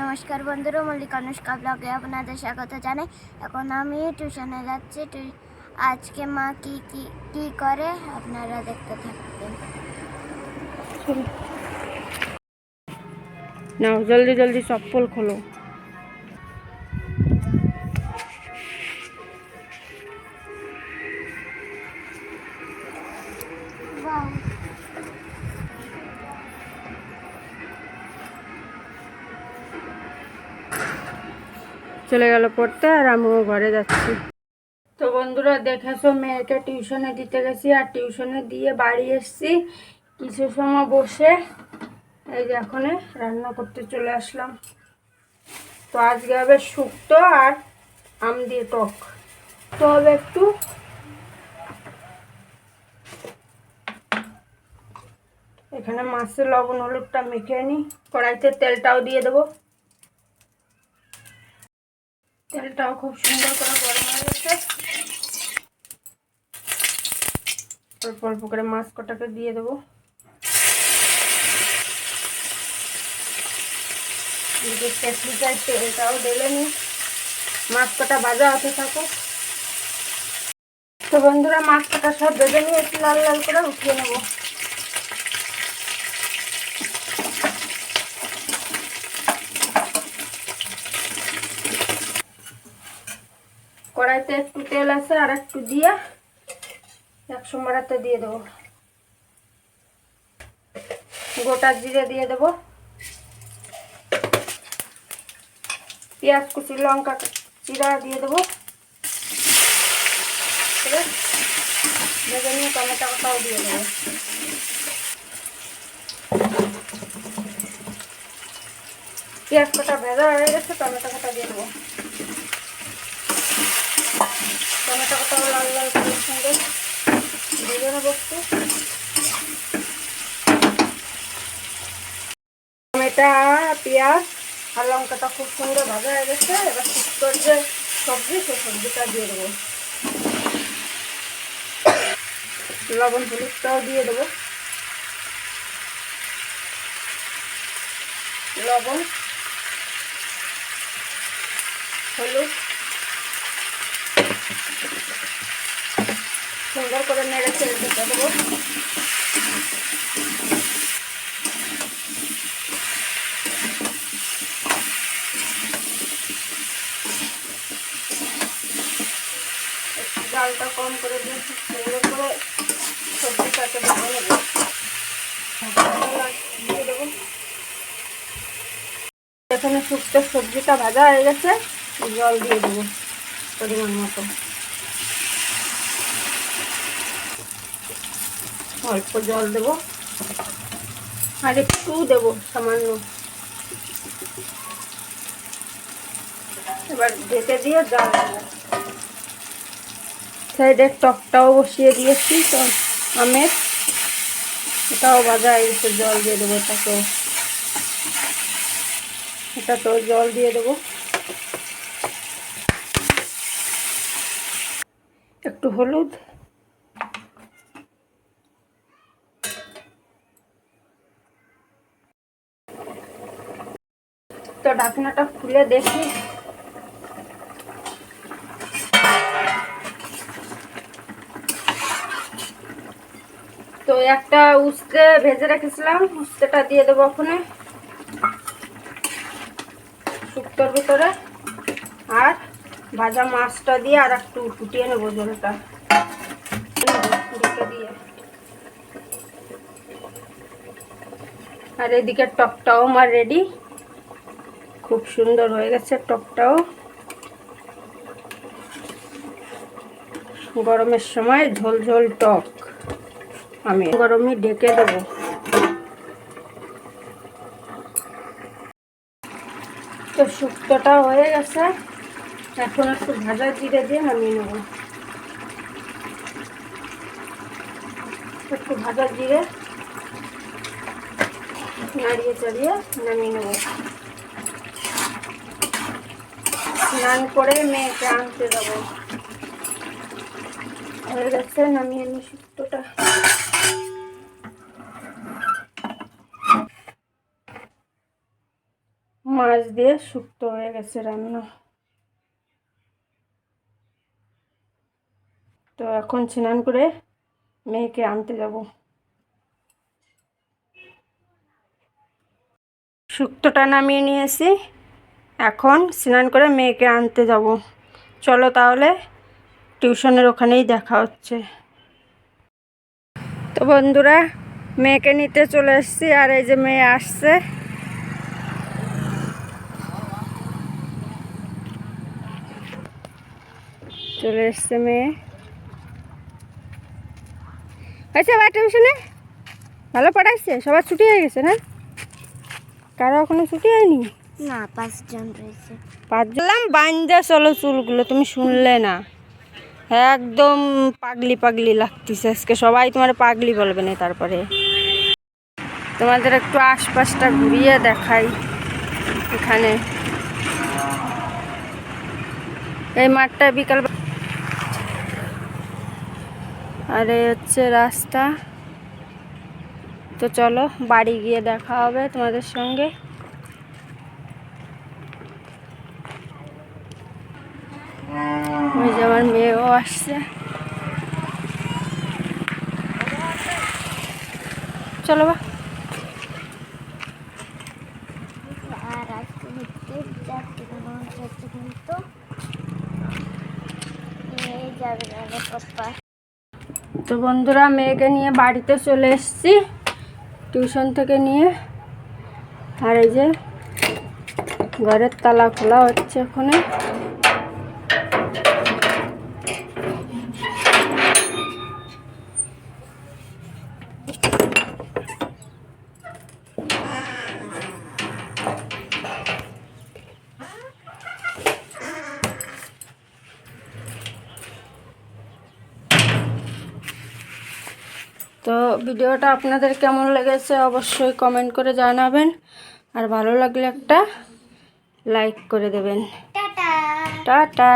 নমস্কার বন্ধুরা, মল্লিকা অনুষ্কা ব্লগে আপনাদের স্বাগত জানাই। এখন আমি টিউশনে যাচ্ছি। আজকে মা কি কি কি করে আপনারা দেখতে থাকবেন। নাও জলদি জলদি চপ্পল খোলো। চলে গেল পড়তে, আর আমিও ঘরে যাচ্ছি। তো বন্ধুরা দেখেছো, মেয়েকে টিউশনে দিতে গেছি, আর টিউশনে দিয়ে বাড়ি এসছি। কিছু সময় বসে এই যে এখন রান্না করতে চলে আসলাম। তো আজকে হবে শুক্তো আর আম দিয়ে টক। তো হবে একটু এখানে মাছের লবণ হলুদটা মেখে নিই। কড়াইতে তেলটাও দিয়ে দেবো। তেলটাও খুব সুন্দর করে গরম হয়ে গেছে। অল্প অল্প করে মাছ কটাকে দিয়ে দেবো। তেলটাও ঢেলে নিই, মাছ কটা ভাজা হতে থাকুক। তো বন্ধুরা মাছ কটা সব ভেজে নিয়ে একটু লাল লাল করে উঠিয়ে নেব। কড়াইতে একটু তেল আছে, আর একটু দিয়ে একশো মারাতে দিয়ে দেবো। গোটা জিরে দিয়ে দেবো, পেঁয়াজ কুচি লঙ্কা চিরা দিয়ে দেবো। ভেজে নিয়ে টমেটো কটাও দিয়ে দেবো। পেঁয়াজ কটা ভেজা হয়ে গেছে, টমেটো কটা দিয়ে দেবো। টমেটো কটাও লাল লাল করে সঙ্গে ভেজে নেবো একটু। টমেটো পেঁয়াজ আর লঙ্কাটা খুব সুন্দর ভাজা হয়ে গেছে। এবার শুক্তোর যে সবজি, সেই সবজিটা দিয়ে দেবো। লবণ হলুদটাও দিয়ে দেবো। লবণ হলুদ সুন্দর করে নেড়ে ছেড়ে দিতে দেবো। ডালটা কম করে দিয়ে সুন্দর করে সবজিটাকে ভেজে নেবো। দিয়ে দেবো। এখানে শুক্তো সবজিটা ভাজা হয়ে গেছে, জল দিয়ে দেবো পরিমাণ মতো। অল্প জল দেবো, আর একটু দেবো সামান্য। এবার ঢেকে দিয়ে জল দেবো। সাইডে টকটাও বসিয়ে দিয়েছি, তো আমের এটাও ভাজা হয়ে গেছে। জল দিয়ে দেবো এটাতেও জল দিয়ে দেবো। একটু হলুদ, তো ঢাকনাটা খুলে দেখি। তো একটা উস্তে ভেজে রেখেছিলাম, উস্তেটা দিয়ে দেবো ওখানে শুক্তোর ভিতরে। আর ভাজা মাছটা দিয়ে আর একটু ফুটিয়ে নেবো জলটা ঢেকে দিয়ে। আর এদিকে টকটাও আমার রেডি, খুব সুন্দর হয়ে গেছে টকটাও। গরমের সময় ঝোল ঝোল টক আমি গরমে ঢেকে দেবো। তো শুক্তোটা হয়ে গেছে, এখন একটু ভাজা জিরে দিয়ে নামিয়ে নেব। একটু ভাজা জিরে নাড়িয়ে চাড়িয়ে নামিয়ে নেব। স্নান করে মেয়েকে আনতে যাবো। হয়ে গেছে, নামিয়ে নি শুক্তোটা। মাছ দিয়ে শুক্তো হয়ে গেছে রান্না। তো এখন স্নান করে মেয়েকে আনতে যাব। শুক্তোটা নামিয়ে নিয়েছি, এখন স্নান করে মেয়েকে আনতে যাব। চলো তাহলে টিউশনের ওখানেই দেখা হচ্ছে। তো বন্ধুরা, মেয়েকে নিতে চলে এসেছি, আর এই যে মেয়ে আসছে। চলে এসছে মেয়ে। আচ্ছা, বা টিউশনে ভালো পড়াইছে? সবার ছুটি হয়ে গেছে না? কারো এখনো ছুটি হয়নি? না, 5 জন রয়েছে। 5 জন বান্ধা চলো চুলগুলো, তুমি শুনলে না? একদম পাগলি পাগলি লাগতেছে আজকে, সবাই তোমার পাগলি বলবে না। তারপরে তোমাদের একটু আশপাশটা ঘুরিয়ে দেখাই। এখানে এই মাঠটা বিকাল, আর এই হচ্ছে রাস্তা। তো চলো বাড়ি গিয়ে দেখা হবে তোমাদের সঙ্গে। ওই যে আমার মেয়েও আসছে। চলো বা। আর আজকে ঘুরতে যাচ্ছি কিন্তু এই যাবে না পাপ্পা। তো বন্ধুরা, মেয়েকে নিয়ে বাড়িতে চলে এসেছি টিউশন থেকে নিয়ে। আর এই যে ঘরের তালা খোলা হচ্ছে ওখানে। তো ভিডিওটা আপনাদের কেমন লেগেছে অবশ্যই কমেন্ট করে জানাবেন, আর ভালো লাগলে একটা লাইক করে দেবেন। টাটা। টাটা।